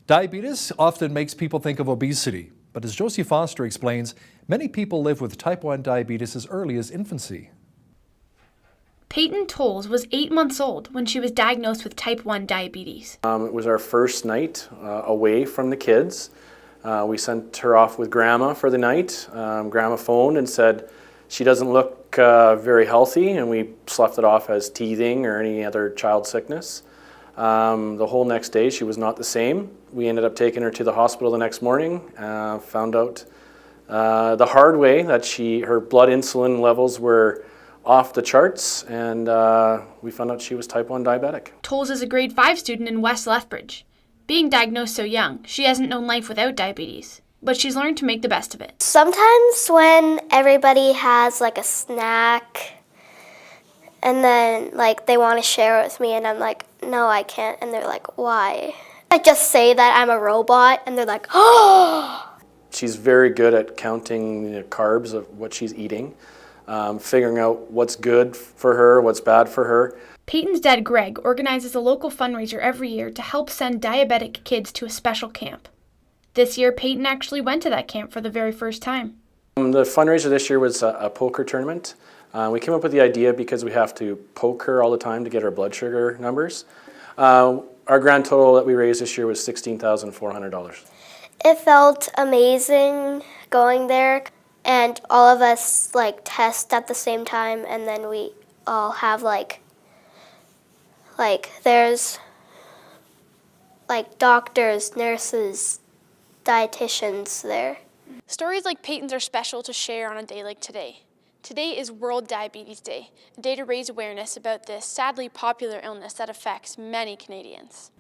Diabetes often makes people think of obesity, but as Josie Foster explains, many people live with type 1 diabetes as early as infancy. Peyton Tolles was 8 months old when she was diagnosed with type 1 diabetes. It was our first night away from the kids. We sent her off with Grandma for the night. Grandma phoned and said she doesn't look very healthy, and we sloughed it off as teething or any other child sickness. The whole next day she was not the same. We ended up taking her to the hospital the next morning, found out the hard way that her blood insulin levels were off the charts, and we found out she was type 1 diabetic. Tolles is a grade 5 student in West Lethbridge. Being diagnosed so young, she hasn't known life without diabetes, but she's learned to make the best of it. Sometimes when everybody has like a snack and then like they want to share it with me and I'm like, no, I can't, and they're like, why? I just say that I'm a robot and they're like, oh! She's very good at counting the carbs of what she's eating, figuring out what's good for her, what's bad for her. Peyton's dad, Greg, organizes a local fundraiser every year to help send diabetic kids to a special camp. This year, Peyton actually went to that camp for the very first time. The fundraiser this year was a poker tournament. We came up with the idea because we have to poke her all the time to get our blood sugar numbers. Our grand total that we raised this year was $16,400. It felt amazing going there, and all of us like test at the same time, and then we all have like there's like doctors, nurses, dietitians there. Stories like Peyton's are special to share on a day like today. Today is World Diabetes Day, a day to raise awareness about this sadly popular illness that affects many Canadians.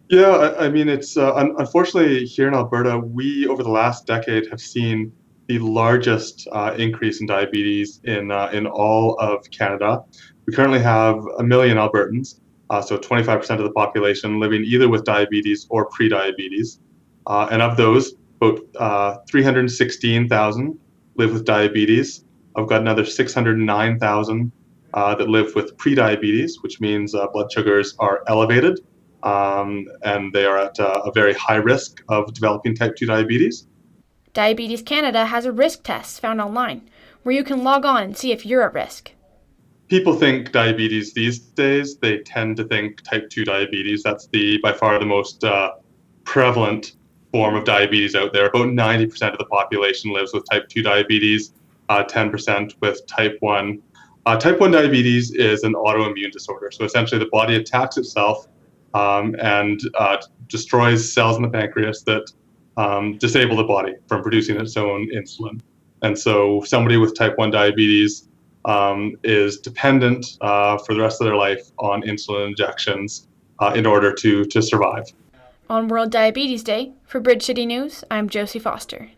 Yeah, I mean, it's unfortunately here in Alberta, we over the last decade have seen the largest increase in diabetes in all of Canada. We currently have 1 million Albertans, so 25% of the population living either with diabetes or pre-diabetes. And of those, about 316,000 live with diabetes. I've got another 609,000 that live with pre-diabetes, which means blood sugars are elevated, and they are at a very high risk of developing type 2 diabetes. Diabetes Canada has a risk test found online where you can log on and see if you're at risk. People think diabetes these days, they tend to think type 2 diabetes. That's by far the most prevalent form of diabetes out there. About 90% of the population lives with type 2 diabetes, 10% with type 1. Type 1 diabetes is an autoimmune disorder. So essentially the body attacks itself and destroys cells in the pancreas that disable the body from producing its own insulin. And so somebody with type 1 diabetes is dependent for the rest of their life on insulin injections in order to survive. On World Diabetes Day, for Bridge City News, I'm Josie Foster.